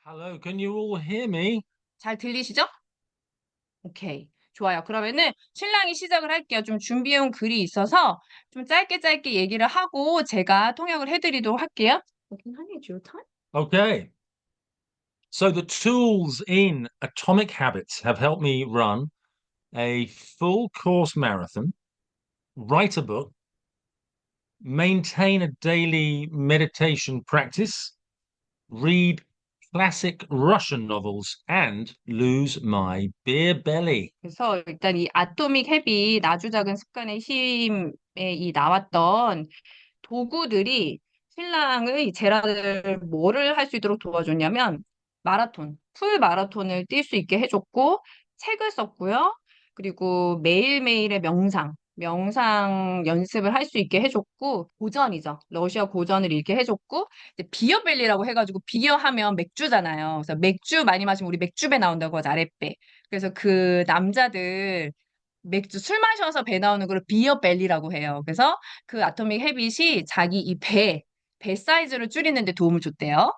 Hello, can you all hear me? 잘 들리시죠? 오케이. 좋아요. 그러면은 신랑이 시작을 할게요. 좀 준비해 온 글이 있어서 좀 짧게 짧게 얘기를 하고 제가 통역을 해 드리도록 할게요. Okay, honey, it's your time. Okay. So the tools in Atomic Habits have helped me run a full course marathon, write a book, maintain a daily meditation practice, read classic Russian novels, and lose my beer belly. 그래서 일단 이 아토믹 헤빗 아주 작은 습관의 힘에 이 나왔던 도구들이 신랑의 제라를 뭐를 할 수 있도록 도와줬냐면 마라톤, 풀 마라톤을 뛸 수 있게 해줬고 책을 썼고요. 그리고 매일매일의 명상 연습을 할 수 있게 해줬고 고전이죠. 러시아 고전을 읽게 해줬고 이제 비어벨리라고 해가지고 비어 하면 맥주잖아요. 그래서 맥주 많이 마시면 우리 맥주배 나온다고 하죠. 아랫배. 그래서 그 남자들 맥주 술 마셔서 배 나오는 걸 비어 벨리라고 해요. 그래서 그 아토믹 헤빗이 자기 이 배 사이즈를 줄이는 데 도움을 줬대요.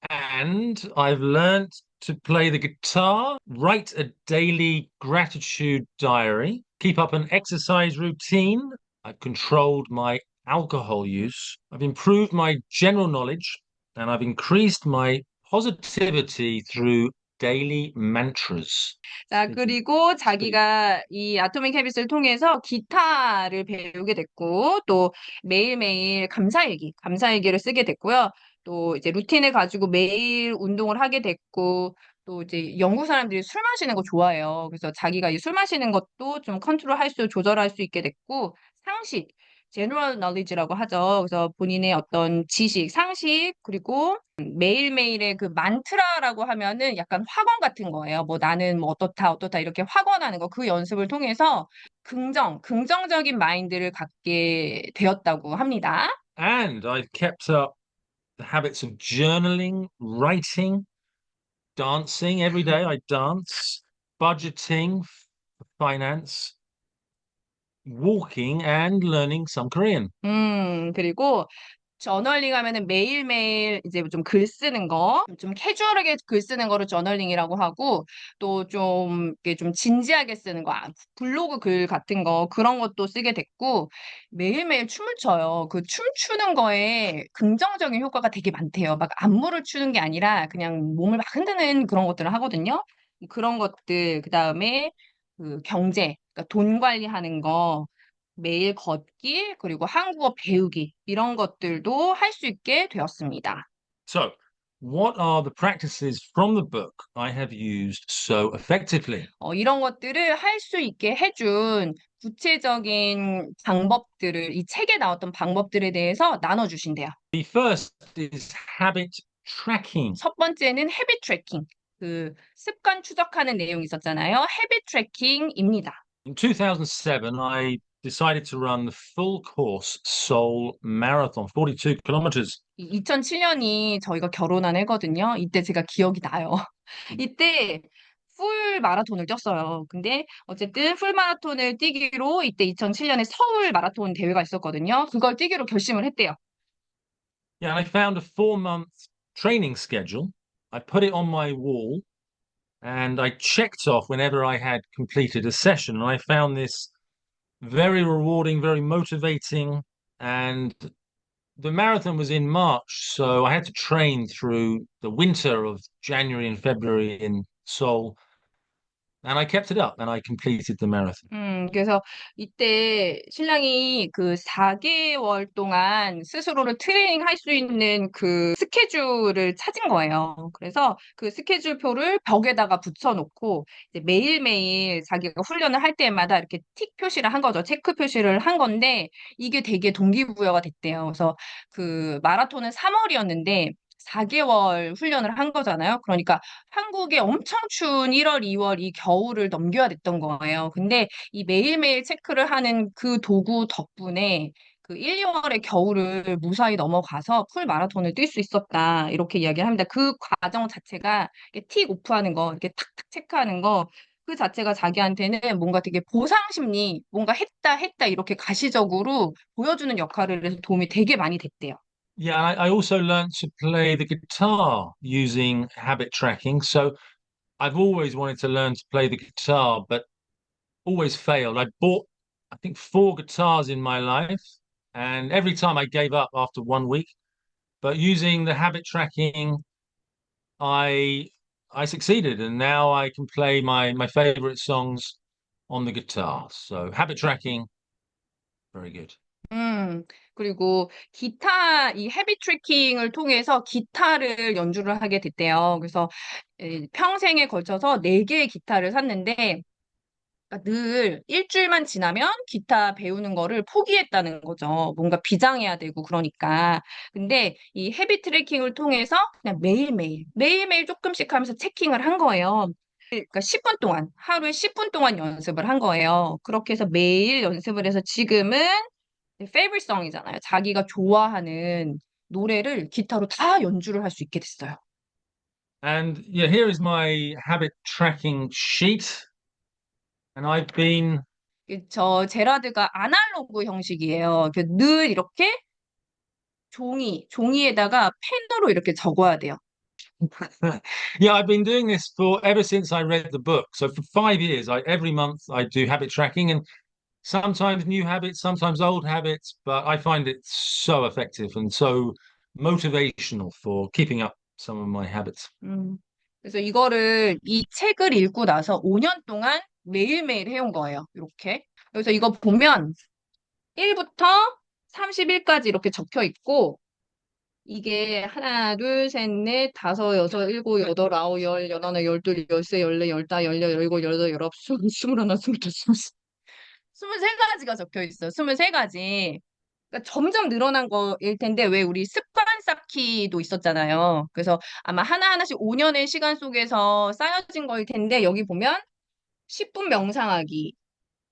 And I've learnt to play the guitar, write a daily gratitude diary, keep up an exercise routine. I've controlled my alcohol use. I've improved my general knowledge and I've increased my positivity through daily mantras. 자, 그리고 자기가 이 아토믹 헤빗을 통해서 기타를 배우게 됐고, 또 매일매일 감사일기를 쓰게 됐고요. 또 이제 루틴을 가지고 매일 운동을 하게 됐고, 또 이제 영국 사람들이 술 마시는 거 좋아해요. 그래서 자기가 이 술 마시는 것도 좀 조절할 수 있게 됐고, 상식, general knowledge라고 하죠. 그래서 본인의 어떤 지식, 상식, 그리고 매일매일의 그 만트라라고 하면은 약간 확언 같은 거예요. 뭐 나는 뭐 어떻다 이렇게 확언하는 거 그 연습을 통해서 긍정적인 마인드를 갖게 되었다고 합니다. And I've kept up the habits of journaling, writing, dancing. Every day I dance, budgeting, finance, walking, and learning some Korean. 그리고 저널링 하면은 매일매일 이제 좀 글 쓰는 거, 좀 캐주얼하게 글 쓰는 거를 저널링이라고 하고, 또 좀, 이렇게 좀 진지하게 쓰는 거, 블로그 글 같은 거, 그런 것도 쓰게 됐고, 매일매일 춤을 춰요. 그 춤추는 거에 긍정적인 효과가 되게 많대요. 막 안무를 추는 게 아니라 그냥 몸을 막 흔드는 그런 것들을 하거든요. 그런 것들, 그 다음에 그 경제, 그러니까 돈 관리하는 거, 매일 걷기, 그리고 한국어 배우기 이런 것들도 할 수 있게 되었습니다. So, what are the practices from the book I have used so effectively? 이런 것들을 할 수 있게 해준 구체적인 방법들을 이 책에 나왔던 방법들에 대해서 나눠주신대요. The first is habit tracking. 첫 번째는 헤빗 트래킹, 그 습관 추적하는 내용이 있었잖아요. 헤빗 트래킹입니다. In 2007, I decided to run the full course Seoul Marathon, 42 kilometers. 2007년이 저희가 결혼한 해거든요. 이때 제가 기억이 나요. 이때 풀 마라톤을 뛰었어요. 근데 어쨌든 풀 마라톤을 뛰기로 이때 2007년에 서울 마라톤 대회가 있었거든요. 그걸 뛰기로 결심을 했대요. Yeah, and I found a 4-month training schedule. I put it on my wall and I checked off whenever I had completed a session. And I found this very rewarding, very motivating. And the marathon was in March, so I had to train through the winter of January and February in Seoul. And I kept it up and I completed the marathon. 그래서 이때 신랑이 그 4개월 동안 스스로를 트레이닝 할 수 있는 그 스케줄을 찾은 거예요. 그래서 그 스케줄표를 벽에다가 붙여놓고 이제 매일매일 자기가 훈련을 할 때마다 이렇게 틱 표시를 한 거죠. 체크 표시를 한 건데 이게 되게 동기부여가 됐대요. 그래서 그 마라톤은 3월이었는데 4개월 훈련을 한 거잖아요. 그러니까 한국의 엄청 추운 1월, 2월 이 겨울을 넘겨야 됐던 거예요. 근데 이 매일매일 체크를 하는 그 도구 덕분에 그 1, 2월의 겨울을 무사히 넘어가서 풀 마라톤을 뛸 수 있었다. 이렇게 이야기를 합니다. 그 과정 자체가 이렇게 틱 오프하는 거, 이렇게 탁탁 체크하는 거, 그 자체가 자기한테는 뭔가 되게 보상 심리, 뭔가 했다, 이렇게 가시적으로 보여주는 역할을 해서 도움이 되게 많이 됐대요. Yeah, and I also learned to play the guitar using habit tracking. So I've always wanted to learn to play the guitar, but always failed. I bought, I think, four guitars in my life, and every time I gave up after 1 week. But using the habit tracking, I I succeeded, and now I can play my favorite songs on the guitar. So habit tracking, very good. 그리고 기타, 이 헤비 트래킹을 통해서 기타를 연주를 하게 됐대요. 그래서 평생에 걸쳐서 네개의 기타를 샀는데, 그러니까 늘 일주일만 지나면 기타 배우는 거를 포기했다는 거죠. 뭔가 비장해야 되고 그러니까. 근데 이 헤비 트래킹을 통해서 그냥 매일매일 조금씩 하면서 체킹을 한 거예요. 그러니까 10분 동안, 하루에 10분 동안 연습을 한 거예요. 그렇게 해서 매일 연습을 해서 지금은 favorite song이잖아요. 자기가 좋아하는 노래를 기타로 다 연주를 할 수 있게 됐어요. And yeah, here is my habit tracking sheet, and I've been 저 제라드가 아날로그 형식이에요. 늘 이렇게 종이에다가 펜으로 이렇게 적어야 돼요. yeah, I've been doing this for ever since I read the book. So for 5 years, every month I do habit tracking, and sometimes new habits, sometimes old habits, but I find it so effective and so motivational for keeping up some of my habits. 음. 그래서 이 책을 읽고 나서 5년 동안 매일매일 해온 거예요. 이렇게. 그래서 이거 보면 1부터 30일까지 이렇게 적혀 있고, 이게 하나, 둘, 셋, 넷, 다섯, 여섯, 일곱, 여덟, 아홉, 열, 열하나, 열둘, 열세, 열네, 열다, 열여, 열일곱, 열여덟, 열아홉, 스물하나, 스물둘, 스물셋. 23가지가 적혀 있어요. 23가지. 그러니까 점점 늘어난 거일 텐데 왜 우리 습관 쌓기도 있었잖아요. 그래서 아마 하나하나씩 5년의 시간 속에서 쌓여진 거일 텐데 여기 보면 10분 명상하기,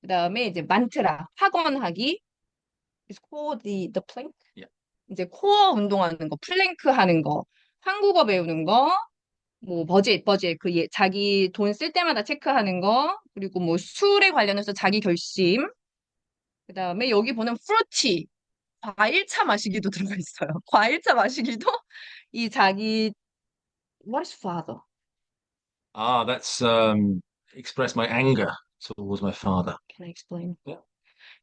그다음에 이제 만트라, 학원하기, is called the plank. Yeah. 이제 코어 운동하는 거, 플랭크 하는 거, 한국어 배우는 거, 뭐 버짓 자기 돈 쓸 때마다 체크하는 거, 그리고 뭐 술에 관련해서 자기 결심, 그다음에 여기 보는 프루티, 과일차 마시기도 들어가 있어요. 과일차 마시기도 이 자기 what is father? Ah, that's express my anger towards my father. Can I explain? Yeah.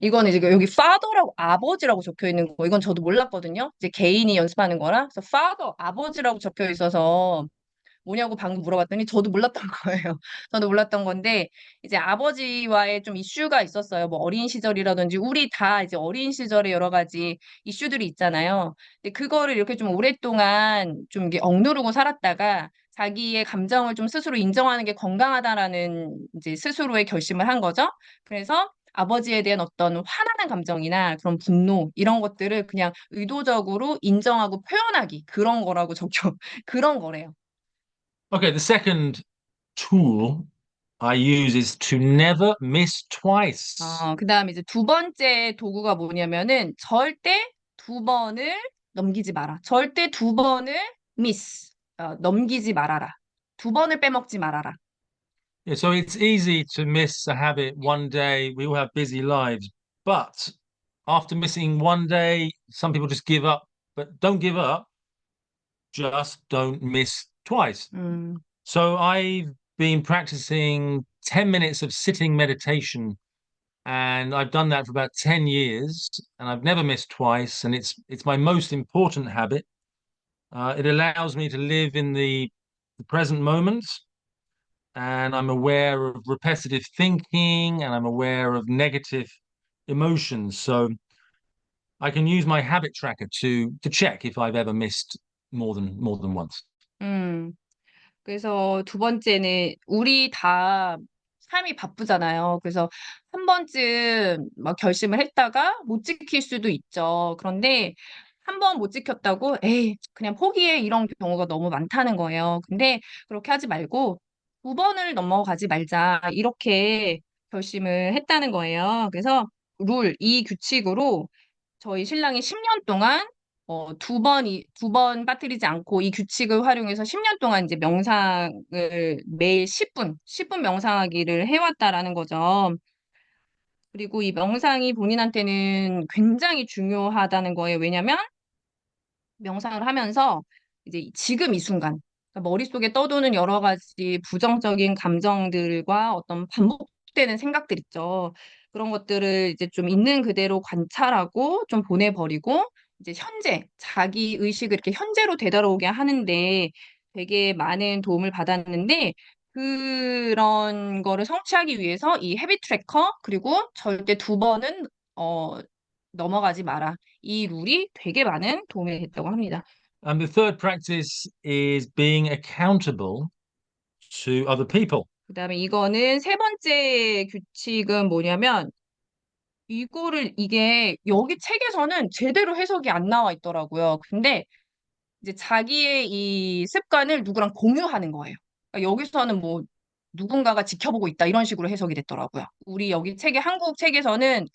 이거는 이제 여기 father라고 아버지라고 적혀 있는 거. 이건 저도 몰랐거든요. 이제 개인이 연습하는 거라. 그래서 father 아버지라고 적혀 있어서 뭐냐고 방금 물어봤더니 저도 몰랐던 거예요. 저도 몰랐던 건데 이제 아버지와의 좀 이슈가 있었어요. 뭐 어린 시절이라든지 우리 다 이제 어린 시절에 여러 가지 이슈들이 있잖아요. 근데 그거를 이렇게 좀 오랫동안 좀 이게 억누르고 살았다가 자기의 감정을 좀 스스로 인정하는 게 건강하다라는 이제 스스로의 결심을 한 거죠. 그래서 아버지에 대한 어떤 화나는 감정이나 그런 분노 이런 것들을 그냥 의도적으로 인정하고 표현하기 그런 거라고 적혀 그런 거래요. Okay, the second tool I use is to never miss twice. 그다음에 이제 두 번째 도구가 뭐냐면은 절대 두 번을 넘기지 마라. 절대 두 번을 넘기지 말아라. 두 번을 빼먹지 말아라. Yeah, so it's easy to miss a habit one day. We all have busy lives, but after missing one day, some people just give up. But don't give up, just don't miss twice. 음, So I've been practicing 10 minutes of sitting meditation, and I've done that for about 10 years, and I've never missed twice, and it's my most important habit. It allows me to live in the present moment, and I'm aware of repetitive thinking, and I'm aware of negative emotions. So I can use my habit tracker to check if I've ever missed more than once. 음. 그래서 두 번째는 우리 다 삶이 바쁘잖아요. 그래서 한 번쯤 막 결심을 했다가 못 지킬 수도 있죠. 그런데 한 번 못 지켰다고 에이 그냥 포기해 이런 경우가 너무 많다는 거예요. 근데 그렇게 하지 말고 두 번을 넘어가지 말자 이렇게 결심을 했다는 거예요. 그래서 이 규칙으로 저희 신랑이 10년 동안 두 번 빠뜨리지 않고 이 규칙을 활용해서 10년 동안 이제 명상을 매일 10분 명상하기를 해왔다라는 거죠. 그리고 이 명상이 본인한테는 굉장히 중요하다는 거예요. 왜냐면 명상을 하면서 이제 지금 이 순간, 그러니까 머릿속에 떠도는 여러 가지 부정적인 감정들과 어떤 반복되는 생각들 있죠. 그런 것들을 이제 좀 있는 그대로 관찰하고 좀 보내버리고 이제 현재, 자기 의식을 이렇게 현재로 되돌아오게 하는데 되게 많은 도움을 받았는데 그런 거를 성취하기 위해서 이 헤비 트래커 그리고 절대 두 번은 어, 넘어가지 마라. 이 룰이 되게 많은 도움이 됐다고 합니다. And the third practice is being accountable to other people. 그다음에 이거는 세 번째 규칙은 뭐냐면 이게 여기 책에서는 제대로 해석이 안 나와 있더라고요. 근데 이제 자기의 이 습관을 누구랑 공유하는 거예요. 그러니까 여기서는 뭐 누군가가 지켜보고 있다 이런 식으로 해석이 됐더라고요. 우리 여기 책에 한국 책에서는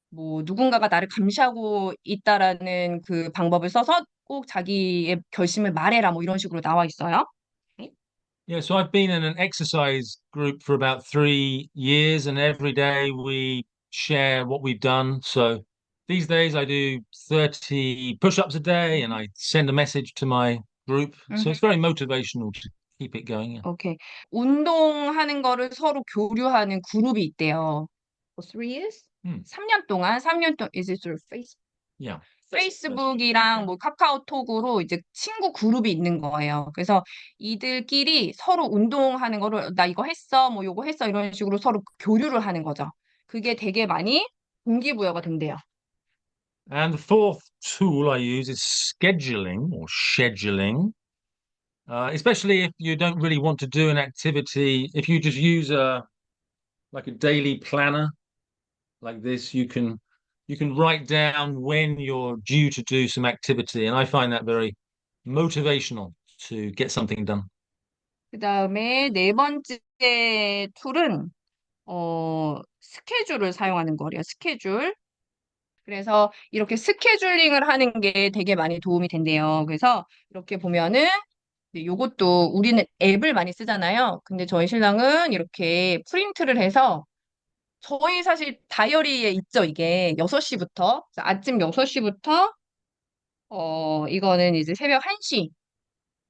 뭐 누군가가 나를 감시하고 있다라는 그 방법을 써서 꼭 자기의 결심을 말해라 뭐 이런 식으로 나와 있어요. 네. Yeah, so I've been in an exercise group for about 3 years, and every day we share what we've done. So these days I do 30 push-ups a day and I send a message to my group. So it's very motivational to keep it going. Yeah. 오케이. 운동하는 거를 서로 교류하는 그룹이 있대요. For 3 years? Hmm. 3년 동안, is it through Facebook? Yeah. 페이스북이랑 뭐 카카오톡으로 이제 친구 그룹이 있는 거예요. 그래서 이들끼리 서로 운동하는 거를 나 이거 했어, 뭐 요거 했어 이런 식으로 서로 교류를 하는 거죠. 그게 되게 많이 동기부여가 된대요. And the fourth tool I use is scheduling or scheduling. Especially if you don't really want to do an activity, if you just use a like a daily planner like this, you can write down when you're due to do some activity, and I find that very motivational to get something done. 그다음에 네 번째 툴은 스케줄을 사용하는 거래요. 스케줄. 그래서 이렇게 스케줄링을 하는 게 되게 많이 도움이 된대요. 그래서 이렇게 보면은 요것도 우리는 앱을 많이 쓰잖아요. 근데 저희 신랑은 이렇게 프린트를 해서 저희 사실 다이어리에 있죠, 이게. 6시부터. 아침 6시부터 이거는 이제 새벽 1시.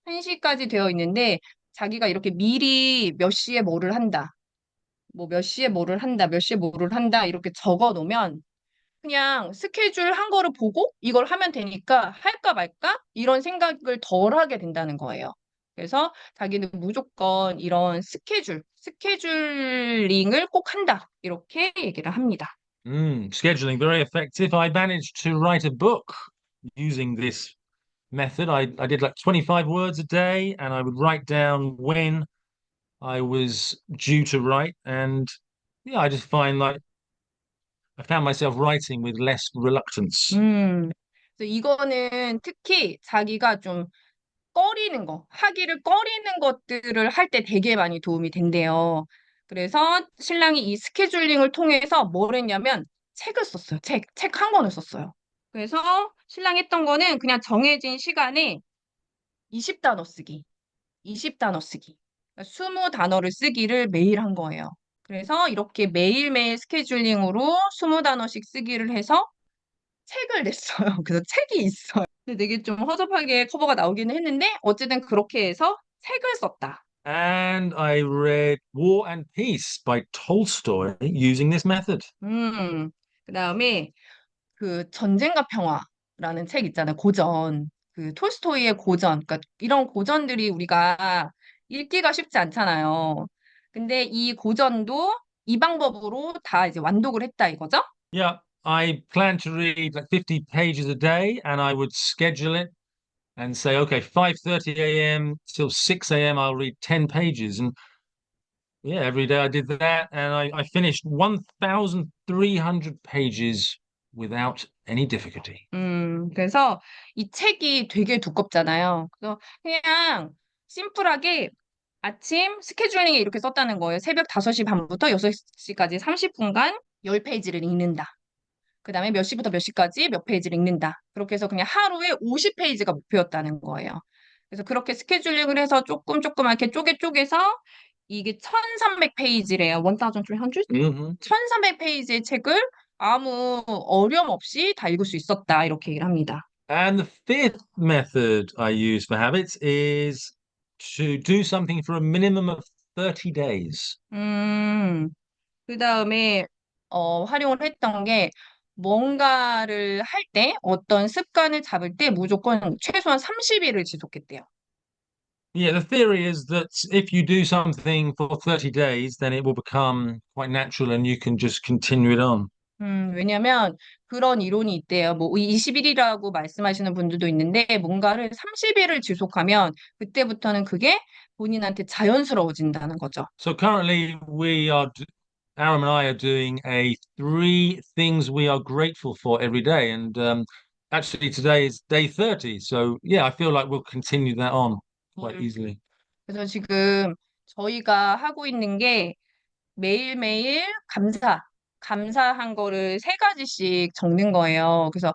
1시까지 되어 있는데 자기가 이렇게 미리 몇 시에 뭐를 한다. 뭐 몇 시에 뭐를 한다. 몇 시에 뭐를 한다. 이렇게 적어 놓으면 그냥 스케줄 한 거를 보고 이걸 하면 되니까 할까 말까 이런 생각을 덜 하게 된다는 거예요. 그래서 자기는 무조건 이런 스케줄링을 꼭 한다. 이렇게 얘기를 합니다. Scheduling, very effective. I managed to write a book using this method. I did like 25 words a day, and I would write down when I was due to write. And yeah, I just find like I found myself writing with less reluctance. 그래서 이거는 특히 자기가 좀 하기를 꺼리는 것들을 할 때 되게 많이 도움이 된대요. 그래서 신랑이 이 스케줄링을 통해서 뭘 했냐면 책을 썼어요. 책 한 권을 썼어요. 그래서 신랑이 했던 거는 그냥 정해진 시간에 20단어 쓰기, 20단어 쓰기. 그러니까 20단어를 쓰기를 매일 한 거예요. 그래서 이렇게 매일매일 스케줄링으로 20단어씩 쓰기를 해서 책을 냈어요. 그래서 책이 있어요. 근데 되게 좀 허접하게 커버가 나오기는 했는데 어쨌든 그렇게 해서 책을 썼다. And I read War and Peace by Tolstoy using this method. 그다음에 그 전쟁과 평화라는 책 있잖아요. 고전. 그 톨스토이의 고전. 그러니까 이런 고전들이 우리가 읽기가 쉽지 않잖아요. 근데 이 고전도 이 방법으로 다 이제 완독을 했다 이거죠? Yeah, I planned to read like 50 pages a day, and I would schedule it and say, okay, 5:30 a.m. till 6 a.m. I'll read 10 pages. And yeah, every day I did that, and I finished 1,300 pages without any difficulty. 그래서 이 책이 되게 두껍잖아요. 그래서 그냥 심플하게 아침 스케줄링에 이렇게 썼다는 거예요. 새벽 5시 반부터 6시까지 30분간 10페이지를 읽는다. 그 다음에 몇 시부터 몇 시까지 몇 페이지를 읽는다. 그렇게 해서 그냥 하루에 50페이지가 목표였다는 거예요. 그래서 그렇게 스케줄링을 해서 조그맣게 쪼개서 이게 1300페이지래요. 1300? Hmm. 1300페이지의 책을 아무 어려움 없이 다 읽을 수 있었다. 이렇게 얘기를 합니다. And the fifth method I use for habits is to do something for a minimum of 30 days. 음, 그 다음에, 활용을 했던 게, 뭔가를 할 때, 어떤 습관을 잡을 때 무조건 최소한 30일을 지속했대요. Yeah, the theory is that if you do something for 30 days, then it will become quite natural and you can just continue it on. 왜냐면 그런 이론이 있대요. 뭐 20일이라고 말씀하시는 분들도 있는데 뭔가를 30일을 지속하면 그때부터는 그게 본인한테 자연스러워진다는 거죠. So currently Aram and I are doing a three things we are grateful for every day. And actually today is day 30. So yeah, I feel like we'll continue that on quite 음. easily. 그래서 지금 저희가 하고 있는 게 매일매일 감사한 거를 세 가지씩 적는 거예요. 그래서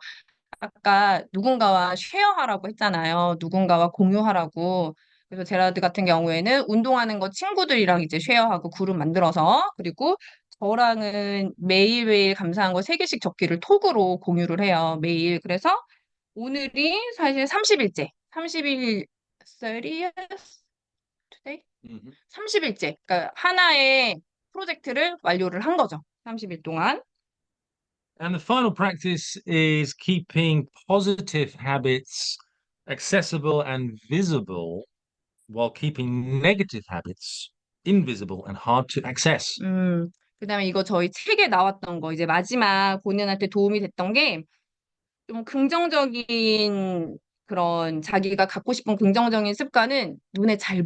아까 누군가와 쉐어하라고 했잖아요. 누군가와 공유하라고. 그래서 제라드 같은 경우에는 운동하는 거 친구들이랑 이제 쉐어하고 그룹 만들어서 그리고 저랑은 매일매일 감사한 거 세 개씩 적기를 톡으로 공유를 해요. 매일. 그래서 오늘이 사실 30일째. 30일 30th today? Mhm. 30일째. 그러니까 하나의 프로젝트를 완료를 한 거죠. 30일 동안. And the final practice is keeping positive habits accessible and visible while keeping negative habits invisible and hard to access. 그다음에 이거 저희 책에 나왔던 거 이제 마지막 본인한테 도움이 됐던 게 좀 긍정적인 그런 자기가 갖고 싶은 긍정적인 습관은 눈에 잘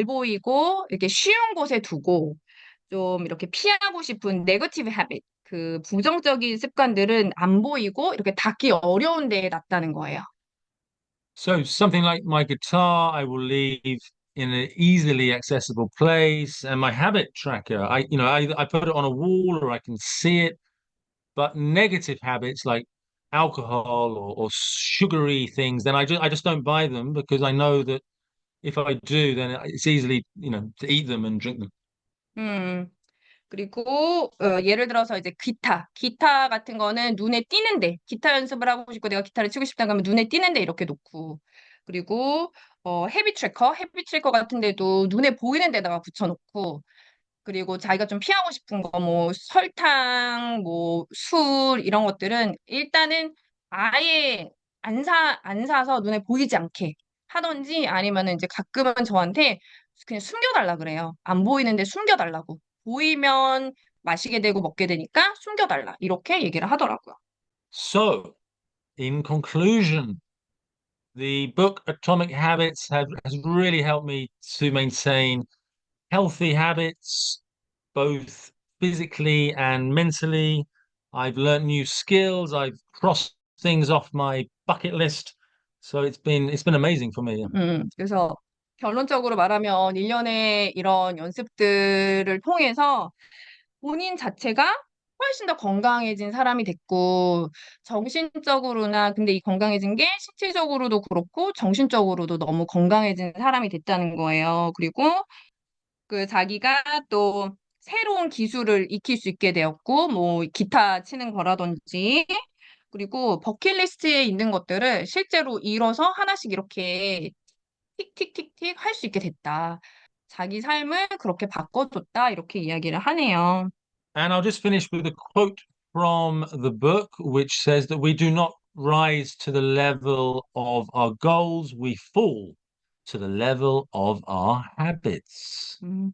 보이고 이렇게 쉬운 곳에 두고 좀 이렇게 피하고 싶은 네거티브 헤빗 그 부정적인 습관들은 안 보이고 이렇게 닿기 어려운 데에 놨다는 거예요. So something like my guitar, I will leave in an easily accessible place, and my habit tracker, I put it on a wall or I can see it. But negative habits like alcohol or sugary things, then I just don't buy them because I know that if I do, then it's easily, to eat them and drink them. 음. 그리고 예를 들어서 이제 기타 같은 거는 눈에 띄는데 기타 연습을 하고 싶고 내가 기타를 치고 싶다 그러면 눈에 띄는데 이렇게 놓고 그리고 헤비 트래커 같은 데도 눈에 보이는 데다가 붙여놓고 그리고 자기가 좀 피하고 싶은 거 뭐 설탕 뭐 술 이런 것들은 일단은 아예 안 사서 눈에 보이지 않게 하든지 아니면은 이제 가끔은 저한테 그냥 숨겨달라 그래요. 안 보이는데 숨겨달라고. 보이면 마시게 되고 먹게 되니까 숨겨달라. 이렇게 얘기를 하더라고요. So, in conclusion, the book Atomic Habits has really helped me to maintain healthy habits, both physically and mentally. I've learned new skills. I've crossed things off my bucket list. So it's been amazing for me. 그래서 결론적으로 말하면 1년의 이런 연습들을 통해서 본인 자체가 훨씬 더 건강해진 사람이 됐고, 정신적으로나, 근데 이 건강해진 게 신체적으로도 그렇고, 정신적으로도 너무 건강해진 사람이 됐다는 거예요. 그리고 그 자기가 또 새로운 기술을 익힐 수 있게 되었고, 뭐, 기타 치는 거라든지, 그리고 버킷리스트에 있는 것들을 실제로 이뤄서 하나씩 이렇게 틱틱틱틱 할 수 있게 됐다. 자기 삶을 그렇게 바꿔줬다. 이렇게 이야기를 하네요. And I'll just finish with a quote from the book, which says that we do not rise to the level of our goals, we fall to the level of our habits. 음,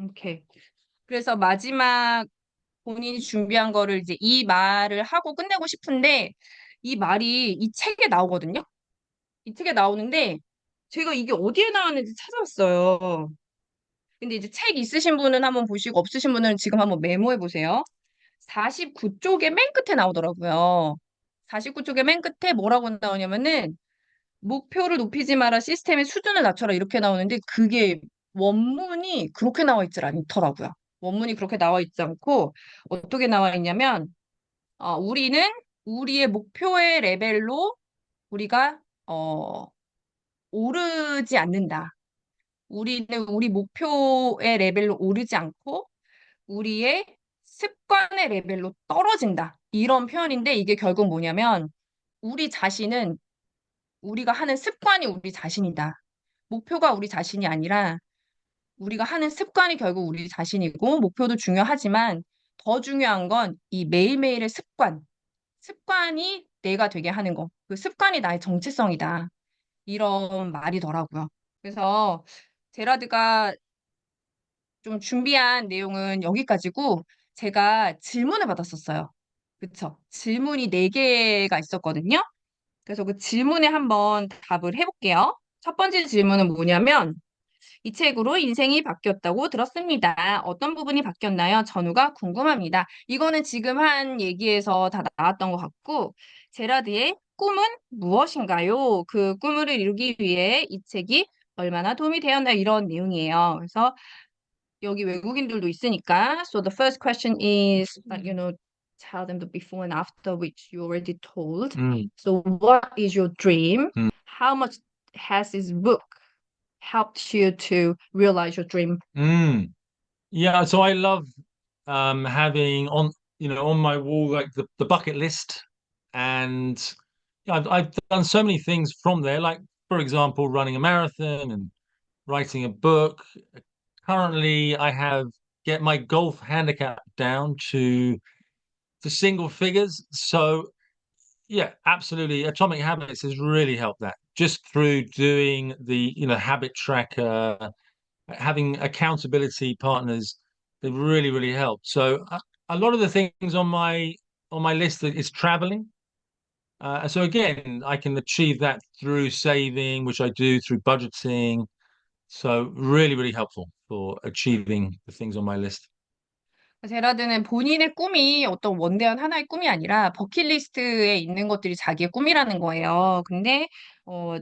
오케이. 그래서 마지막 본인이 준비한 거를 이제 이 말을 하고 끝내고 싶은데 이 말이 이 책에 나오거든요. 이 책에 나오는데 제가 이게 어디에 나왔는지 찾아봤어요. 근데 이제 책 있으신 분은 한번 보시고 없으신 분은 지금 한번 메모해 보세요. 49쪽의 맨 끝에 나오더라고요. 49쪽의 맨 끝에 뭐라고 나오냐면은 목표를 높이지 마라 시스템의 수준을 낮춰라 이렇게 나오는데 그게 원문이 그렇게 나와 있질 않더라고요. 원문이 그렇게 나와 있지 않고 어떻게 나와 있냐면 우리는 우리의 목표의 레벨로 우리가 오르지 않는다. 우리는 우리 목표의 레벨로 오르지 않고 우리의 습관의 레벨로 떨어진다. 이런 표현인데 이게 결국 뭐냐면 우리 자신은 우리가 하는 습관이 우리 자신이다. 목표가 우리 자신이 아니라 우리가 하는 습관이 결국 우리 자신이고 목표도 중요하지만 더 중요한 건 이 매일매일의 습관이 내가 되게 하는 거. 그 습관이 나의 정체성이다. 이런 말이더라고요. 그래서 제라드가 좀 준비한 내용은 여기까지고 제가 질문을 받았었어요. 그쵸? 질문이 네개가 있었거든요. 그래서 그 질문에 한번 답을 해볼게요. 첫 번째 질문은 뭐냐면 이 책으로 인생이 바뀌었다고 들었습니다. 어떤 부분이 바뀌었나요? 전후가 궁금합니다. 이거는 지금 한 얘기에서 다 나왔던 것 같고, 제라드의 꿈은 무엇인가요? 그 꿈을 이루기 위해 이 책이 얼마나 도움이 되었나요? 이런 내용이에요. 그래서 여기 외국인들도 있으니까. So the first question is, tell them the before and after, which you already told. Mm, So what is your dream? mm, How much has this book helped you to realize your dream? mm. Yeah, so I love having on on my wall like the bucket list, and yeah, I've done so many things from there, like for example running a marathon and writing a book. Currently I have get my golf handicap down to single figures. So yeah, absolutely. Atomic Habits has really helped that just through doing the habit tracker, having accountability partners. They've really helped. So a lot of the things on my list is traveling. So again, I can achieve that through saving, which I do through budgeting. So really helpful for achieving the things on my list. 제라드는 본인의 꿈이 어떤 원대한 하나의 꿈이 아니라 버킷리스트에 있는 것들이 자기의 꿈이라는 거예요. 근데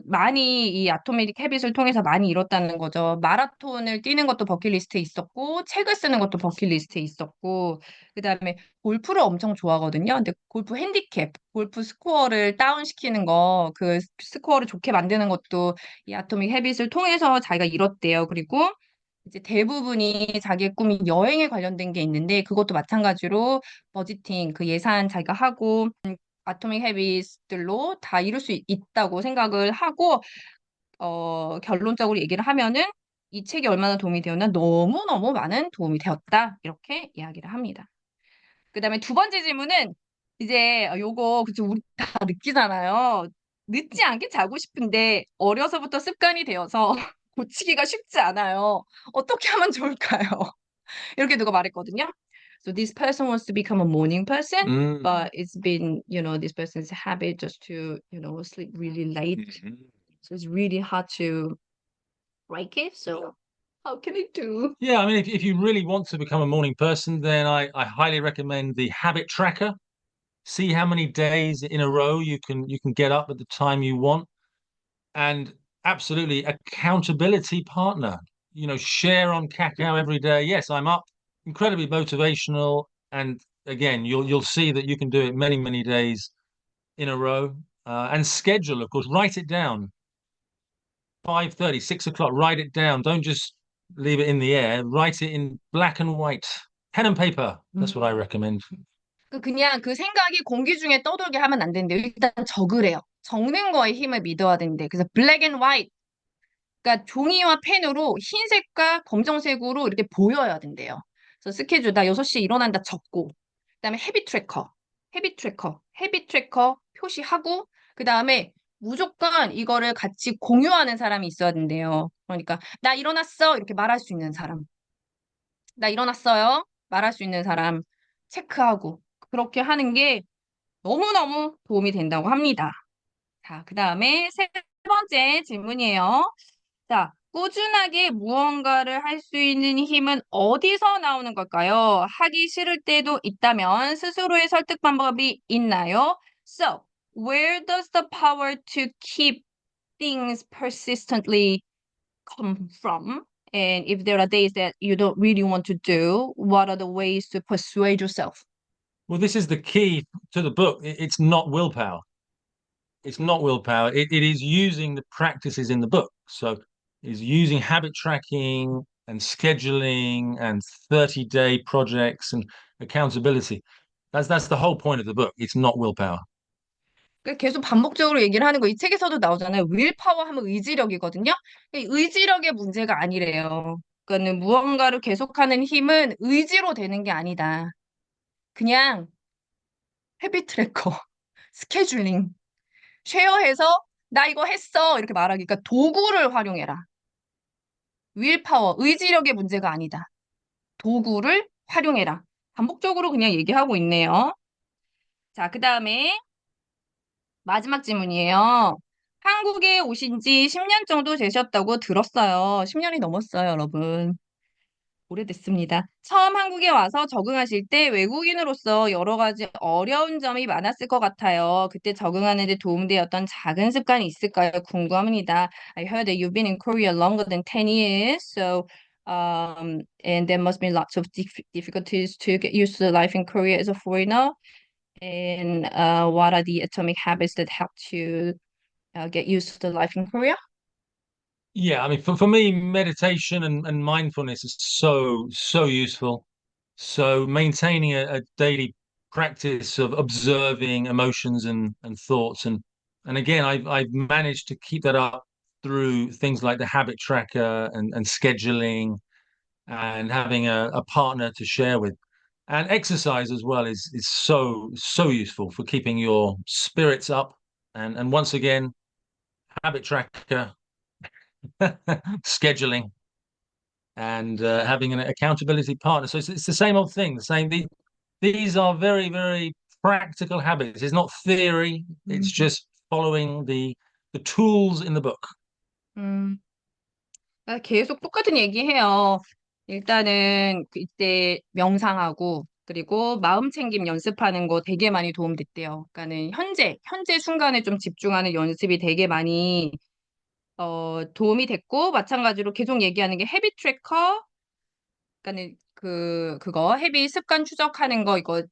많이 이 아토미क 헤빗을 통해서 많이 이뤘다는 거죠. 마라톤을 뛰는 것도 버킷리스트에 있었고, 책을 쓰는 것도 버킷리스트에 있었고, 그다음에 골프를 엄청 좋아하거든요. 근데 골프 핸디캡, 골프 스코어를 다운시키는 거, 그 스코어를 좋게 만드는 것도 이 아토믹 헤빗을 통해서 자기가 이뤘대요. 그리고 이제 대부분이 자기의 꿈이 여행에 관련된 게 있는데 그것도 마찬가지로 버지팅 그 예산 자기가 하고 아토믹 헤비스들로 다 이룰 수 있다고 생각을 하고 결론적으로 얘기를 하면은 이 책이 얼마나 도움이 되었나 너무너무 많은 도움이 되었다 이렇게 이야기를 합니다. 그다음에 두 번째 질문은 이제 요거 그쵸 우리 다 느끼잖아요. 늦지 않게 자고 싶은데 어려서부터 습관이 되어서 고치기가 쉽지 않아요. 어떻게 하면 좋을까요? 이렇게 누가 말했거든요. So this person wants to become a morning person, Mm. but it's been, this person's habit just to, sleep really late. Mhm. So it's really hard to break it. So how can I do? Yeah, I mean, if you really want to become a morning person, then I highly recommend the habit tracker. See how many days in a row you can get up at the time you want, and absolutely accountability partner. Share on Kakao every day. Yes, I'm up. Incredibly motivational, and again, you'll see that you can do it many days in a row. And schedule, of course, write it down. 5:30, 6 o'clock, write it down. Don't just leave it in the air. Write it in black and white. Pen and paper. That's what I recommend. 그냥 그 생각이 공기 중에 떠돌게 하면 안 된대요. 일단 적으래요. 적는 거에 힘을 믿어야 되는데. 그래서 블랙 앤 화이트. 그러니까 종이와 펜으로 흰색과 검정색으로 이렇게 보여야 된대요. 그래서 스케줄 나 6시에 일어난다 적고 그다음에 헤비 트래커 표시하고 그다음에 무조건 이거를 같이 공유하는 사람이 있어야 된대요. 그러니까 나 일어났어 이렇게 말할 수 있는 사람. 나 일어났어요. 말할 수 있는 사람 체크하고 그렇게 하는 게 너무너무 도움이 된다고 합니다. 자, 그다음에 세 번째 질문이에요. 자, 꾸준하게 무언가를 할 수 있는 힘은 어디서 나오는 걸까요? 하기 싫을 때도 있다면 스스로의 설득 방법이 있나요? So, where does the power to keep things persistently come from? And if there are days that you don't really want to do, what are the ways to persuade yourself? Well, this is the key to the book. It's not willpower. It's not willpower. It is using the practices in the book. So is using habit tracking and scheduling and 30-day projects and accountability. That's the whole point of the book. It's not willpower. 계속 반복적으로 얘기를 하는 거 이 책에서도 나오잖아요. willpower 하면 의지력이거든요. 의지력의 문제가 아니래요. 그러니까는 무언가를 계속하는 힘은 의지로 되는 게 아니다. 그냥 헤비 트래커, 스케줄링, 쉐어해서 나 이거 했어 이렇게 말하기. 그러니까 도구를 활용해라. willpower, 의지력의 문제가 아니다. 도구를 활용해라. 반복적으로 그냥 얘기하고 있네요. 자, 그 다음에 마지막 질문이에요. 한국에 오신 지 10년 정도 되셨다고 들었어요. 10년이 넘었어요, 여러분. 오래됐습니다. 처음 한국에 와서 적응하실 때 외국인으로서 여러 가지 어려운 점이 많았을 것 같아요. 그때 적응하는 데 도움되었던 작은 습관이 있을까요? 궁금합니다. I heard that you've been in Korea longer than 10 years, so and there must be lots of difficulties to get used to life in Korea as a foreigner. And what are the atomic habits that help you get used to the life in Korea? Yeah, I mean, for me, meditation and mindfulness is so useful. So maintaining a daily practice of observing emotions and thoughts and again, I've managed to keep that up through things like the habit tracker and scheduling and having a partner to share with. And exercise as well is so useful for keeping your spirits up. And once again, habit tracker, scheduling, and having an accountability partner. So it's the same old thing. These are very practical habits. It's not theory. It's 음, just following the tools in the book. 음, 계속 똑같은 얘기해요. 일단은 이때 명상하고 그리고 마음 챙김 연습하는 거 되게 많이 도움됐대요. 그러니까는 현재 순간에 좀 집중하는 연습이 되게 많이 도움이 됐고 마찬가지로 계속 얘기하는 게 헤비 트래커, 그러니까는 그거 헤비 습관 추적하는 거 이거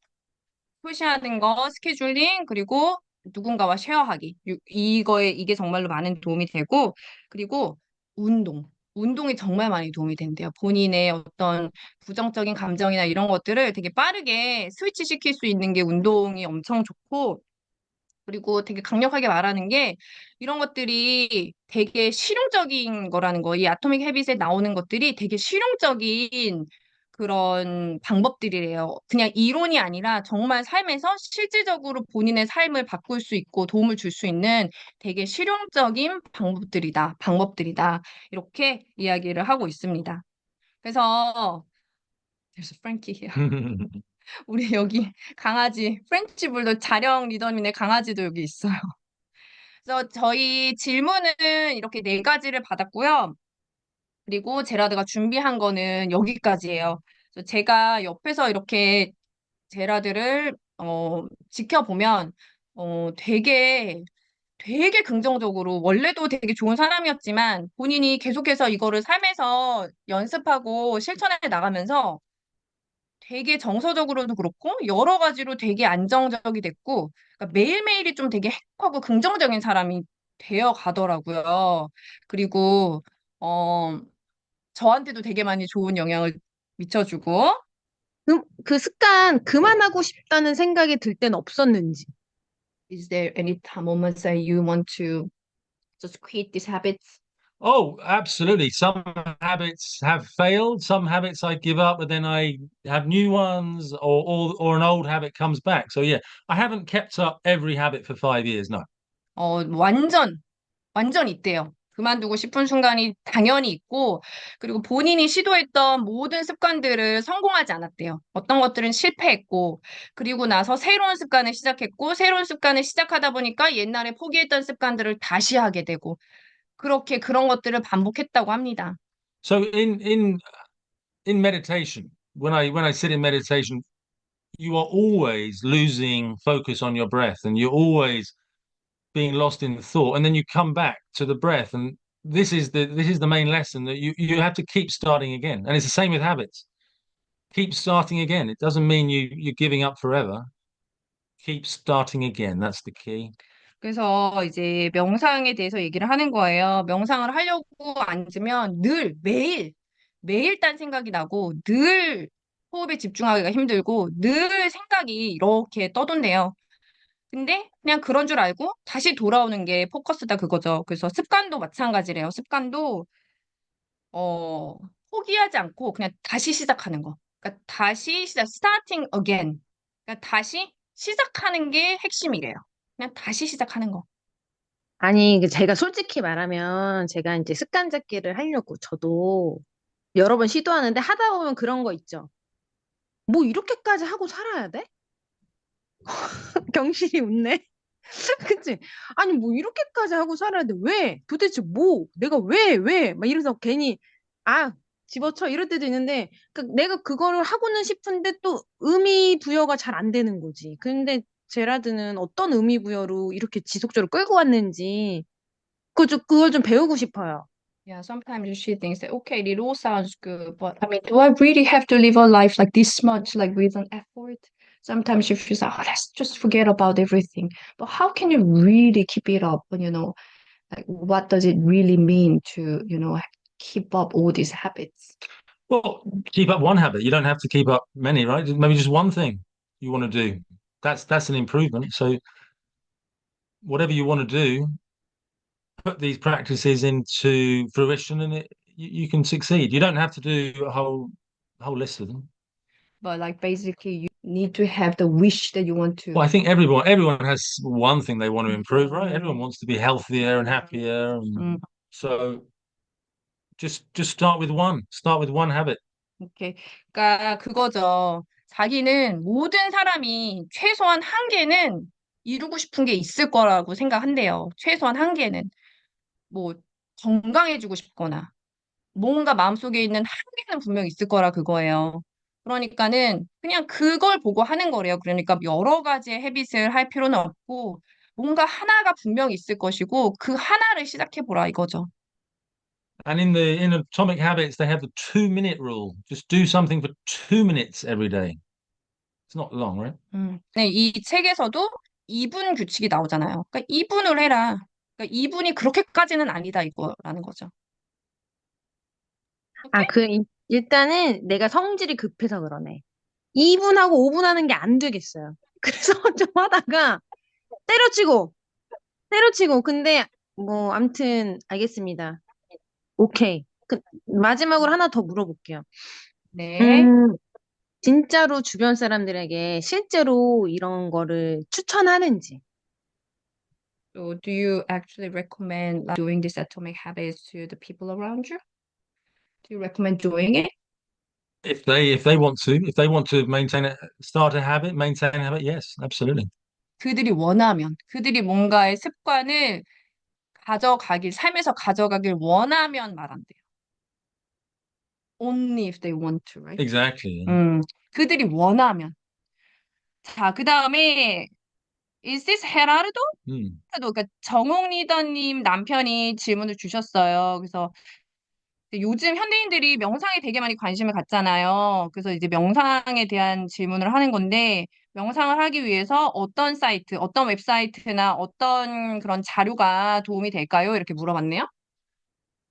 표시하는 거, 스케줄링, 그리고 누군가와 쉐어하기. 이게 정말로 많은 도움이 되고, 그리고 운동. 운동이 정말 많이 도움이 된대요. 본인의 어떤 부정적인 감정이나 이런 것들을 되게 빠르게 스위치 시킬 수 있는 게 운동이 엄청 좋고, 그리고 되게 강력하게 말하는 게 이런 것들이 되게 실용적인 거라는 거. 이 아토믹 헤빗에 나오는 것들이 되게 실용적인 그런 방법들이래요. 그냥 이론이 아니라 정말 삶에서 실질적으로 본인의 삶을 바꿀 수 있고 도움을 줄 수 있는 되게 실용적인 방법들이다. 이렇게 이야기를 하고 있습니다. 그래서 프랭키 우리 여기 강아지 프렌치 불도 자령 리더님의 강아지도 여기 있어요. 그래서 저희 질문은 이렇게 네 가지를 받았고요. 그리고 제라드가 준비한 거는 여기까지예요. 그래서 제가 옆에서 이렇게 제라드를 지켜보면 되게 긍정적으로 원래도 되게 좋은 사람이었지만 본인이 계속해서 이거를 삶에서 연습하고 실천해 나가면서 되게 정서적으로도 그렇고 여러 가지로 되게 안정적이 됐고 그러니까 매일매일이 좀 되게 행복하고 긍정적인 사람이 되어 가더라고요. 그리고 어 저한테도 되게 많이 좋은 영향을 미쳐주고 그 습관 그만하고 싶다는 생각이 들 땐 없었는지. Is there any moments that you want to just quit these habits? Oh, absolutely. Some habits have failed. Some habits I give up, but then I have new ones, or an old habit comes back. So yeah, I haven't kept up every habit for 5 years. No. 완전 있대요. 그만두고 싶은 순간이 당연히 있고, 그리고 본인이 시도했던 모든 습관들을 성공하지 않았대요. 어떤 것들은 실패했고, 그리고 나서 새로운 습관을 시작했고, 새로운 습관을 시작하다 보니까 옛날에 포기했던 습관들을 다시 하게 되고, 그렇게 그런 것들을 반복했다고 합니다. So in meditation, when I sit in meditation, you are always losing focus on your breath, and you're always being lost in thought, and then you come back to the breath, and this is the main lesson that you have to keep starting again, and it's the same with habits. Keep starting again. It doesn't mean you're giving up forever. Keep starting again. That's the key. 그래서 이제 명상에 대해서 얘기를 하는 거예요. 명상을 하려고 앉으면 매일 딴 생각이 나고, 늘 호흡에 집중하기가 힘들고, 늘 생각이 이렇게 떠돈대요. 근데 그냥 그런 줄 알고 다시 돌아오는 게 포커스다 그거죠. 그래서 습관도 마찬가지래요. 습관도 어, 포기하지 않고 그냥 다시 시작하는 거. 그러니까 다시 시작, starting again. 그러니까 다시 시작하는 게 핵심이래요. 그냥 다시 시작하는 거. 아니, 제가 솔직히 말하면 제가 이제 습관 잡기를 하려고 저도 여러 번 시도하는데 하다 보면 그런 거 있죠. 뭐 이렇게까지 하고 살아야 돼? 경실이 웃네. 그치? 아니, 뭐 이렇게까지 하고 살아야 돼? 왜? 도대체 뭐? 내가 왜? 막 이래서 괜히, 아, 집어쳐 이럴 때도 있는데, 내가 그거를 하고는 싶은데 또 의미 부여가 잘 안 되는 거지. 근데 제라드는 어떤 의미 부여로 이렇게 지속적으로 끌고 왔는지, 그걸 좀 배우고 싶어요. Yeah, sometimes she thinks that, okay, it all sounds good, but I mean, do I really have to live a life like this much, like with an effort? Sometimes she feels like, oh, let's just forget about everything. But how can you really keep it up? And, like, what does it really mean to, keep up all these habits? Well, keep up one habit. You don't have to keep up many, right? Maybe just one thing you want to do. That's an improvement. So whatever you want to do, put these practices into fruition, and you can succeed. You don't have to do a whole list of them. But like basically you need to have the wish that you want to. Well, I think everyone has one thing they want to improve, right? Everyone wants to be healthier and happier, and 음, so just start with one. Start with one habit. 오케이. 그러니까 그거죠. 자기는 모든 사람이 최소한 한 개는 이루고 싶은 게 있을 거라고 생각한대요. 최소한 한 개는. 뭐 건강해지고 싶거나 뭔가 마음속에 있는 한계는 분명 있을 거라 그거예요. 그러니까는 그냥 그걸 보고 하는 거래요. 그러니까 여러 가지의 헤빗을 할 필요는 없고 뭔가 하나가 분명 있을 것이고 그 하나를 시작해 보라 이거죠. And in Atomic Habits, they have the 2 minute rule. Just do something for 2 minutes every day. It's not long, right? 네, 이 책에서도 2분 규칙이 나오잖아요. 그러니까 2분을 해라. 그러니까 2분이 그렇게까지는 아니다 이거라는 거죠. 아, 오케이? 일단은 내가 성질이 급해서 그러네. 2분 하고 5분 하는 게 안 되겠어요. 그래서 좀 하다가 때려치고, 때려치고. 근데 뭐, 암튼, 알겠습니다. 오케이. 마지막으로 하나 더 물어볼게요. 네. 음, 진짜로 주변 사람들에게 실제로 이런 거를 추천하는지. So do you actually recommend like, doing this atomic habits to the people around you? Do you recommend doing it? If they want to start a habit, maintain a habit, yes, absolutely. 그들이 원하면, 그들이 뭔가의 습관을 삶에서 가져가길 원하면 말한대요. Only if they want to, right? Exactly. 그들이 원하면. 자, 그 다음에 Is this Gerardo? Mm. 그러니까 정옥 리더님 남편이 질문을 주셨어요. 그래서 요즘 현대인들이 명상에 되게 많이 관심을 갖잖아요. 그래서 이제 명상에 대한 질문을 하는 건데, 명상을 하기 위해서 어떤 사이트, 어떤 웹사이트나 어떤 그런 자료가 도움이 될까요? 이렇게 물어봤네요.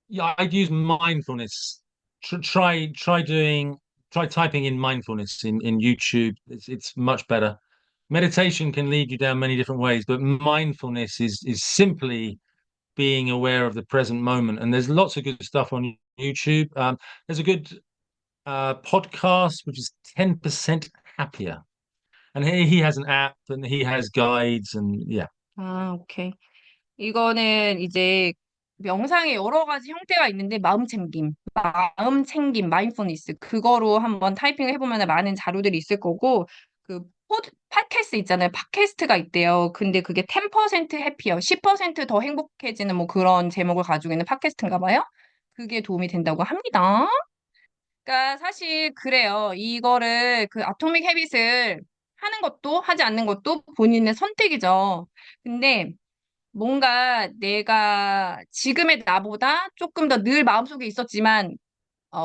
Yeah, I'd use mindfulness. Try typing in mindfulness in YouTube. It's much better. Meditation can lead you down many different ways, but mindfulness is simply being aware of the present moment. And there's lots of good stuff on YouTube. There's a good podcast which is 10% Happier, and he has an app and he has guides and yeah. 아, 오케이. 이거는 이제 명상의 여러 가지 형태가 있는데 마음 챙김, 마인드풀니스 그거로 한번 타이핑을 해보면 많은 자료들이 있을 거고 그 팟캐스트 있잖아요. 팟캐스트가 있대요. 근데 그게 10% 해피요. 10%더 행복해지는 뭐 그런 제목을 가지고 있는 팟캐스트인가 봐요. 그게 도움이 된다고 합니다. 그러니까 사실 그래요. 이거를 그 아토믹 헤빗을 하는 것도 하지 않는 것도 본인의 선택이죠. 근데 뭔가 내가 지금의 나보다 조금 더 늘 마음속에 있었지만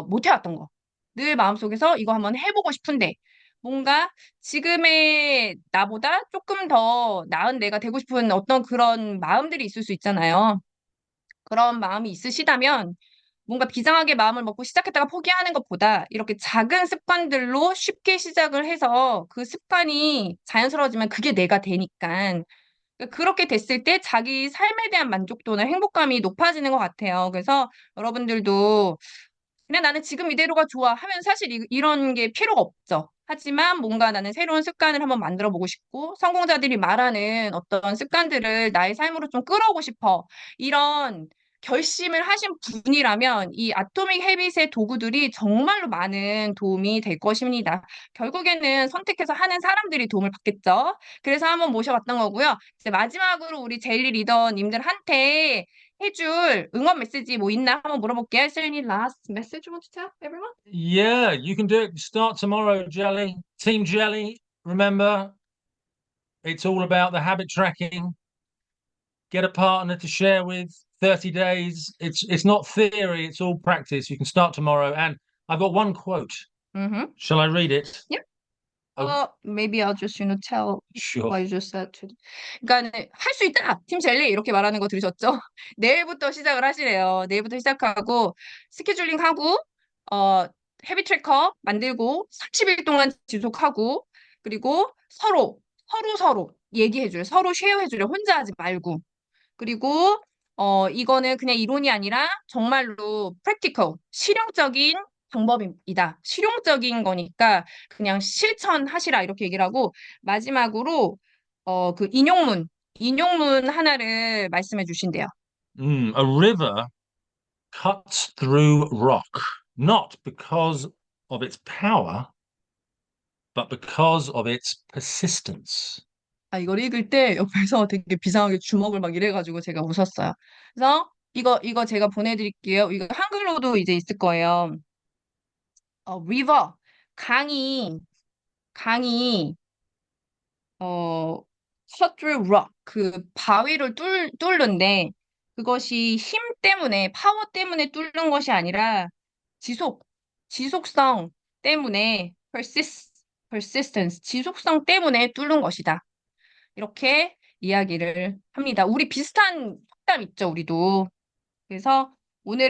못 해왔던 거. 늘 마음속에서 이거 한번 해보고 싶은데 뭔가 지금의 나보다 조금 더 나은 내가 되고 싶은 어떤 그런 마음들이 있을 수 있잖아요. 그런 마음이 있으시다면 뭔가 비장하게 마음을 먹고 시작했다가 포기하는 것보다 이렇게 작은 습관들로 쉽게 시작을 해서 그 습관이 자연스러워지면 그게 내가 되니까 그렇게 됐을 때 자기 삶에 대한 만족도나 행복감이 높아지는 것 같아요. 그래서 여러분들도 그냥 나는 지금 이대로가 좋아 하면 사실 이런 게 필요가 없죠. 하지만 뭔가 나는 새로운 습관을 한번 만들어 보고 싶고 성공자들이 말하는 어떤 습관들을 나의 삶으로 좀 끌어오고 싶어. 이런 결심을 하신 분이라면 이 아토믹 헤빗의 도구들이 정말로 많은 도움이 될 것입니다. 결국에는 선택해서 하는 사람들이 도움을 받겠죠. 그래서 한번 모셔봤던 거고요. 이제 마지막으로 우리 젤리 리더님들한테 해줄 응원 메시지 뭐 있나 한번 물어볼게요. Is there any last message you want to tell everyone? Yeah, you can do it. Start tomorrow, Jelly. Team Jelly, remember, it's all about the habit tracking. Get a partner to share with, 30 days. It's not theory, it's all practice. You can start tomorrow. And I've got one quote. Mm-hmm. Shall I read it? Yep. Oh, Maybe I'll just, tell sure. what you just said. 그러니까 할 수 있다! 팀 젤리 이렇게 말하는 거 들으셨죠? 내일부터 시작을 하시래요. 내일부터 시작하고 스케줄링하고 헤비 트래커 만들고 30일 동안 지속하고 그리고 서로 얘기해줘요. 서로 쉐어해줘요. 혼자 하지 말고. 그리고 이거는 그냥 이론이 아니라 정말로 practical, 실용적인 방법이다. 실용적인 거니까 그냥 실천하시라 이렇게 얘기를 하고 마지막으로 그 인용문 하나를 말씀해 주신대요. A river cuts through rock, not because of its power, but because of its persistence. 아, 이걸 읽을 때 옆에서 되게 비상하게 주먹을 막 이래가지고 제가 웃었어요. 그래서 이거 제가 보내드릴게요. 이거 한글로도 이제 있을 거예요. river, 강이 cut through rock, 그 바위를 뚫는데 그것이 힘 때문에, 파워 때문에 뚫는 것이 아니라 지속성 때문에 persistence, 지속성 때문에 뚫는 것이다. 이렇게 이야기를 합니다. 우리 비슷한 속담 있죠, 우리도. 그래서 오늘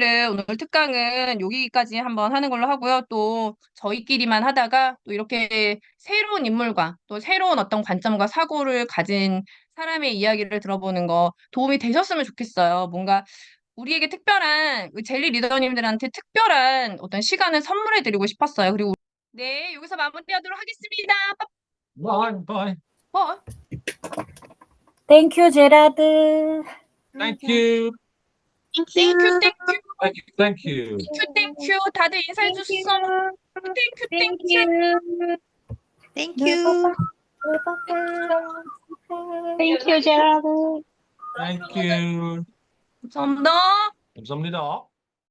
특강은 여기까지 한번 하는 걸로 하고요. 또 저희끼리만 하다가 또 이렇게 새로운 인물과 또 새로운 어떤 관점과 사고를 가진 사람의 이야기를 들어보는 거 도움이 되셨으면 좋겠어요. 뭔가 우리에게 특별한 젤리 리더님들한테 특별한 어떤 시간을 선물해 드리고 싶었어요. 그리고 네, 여기서 마무리하도록 하겠습니다. Bye. 어, 땡큐 제라드. Thank you. 땡큐. Thank you. 땡큐. 다들 인사해 줬어. 땡큐. Thank you. 땡큐 제라드. Thank you. 감사합니다. 감사합니다.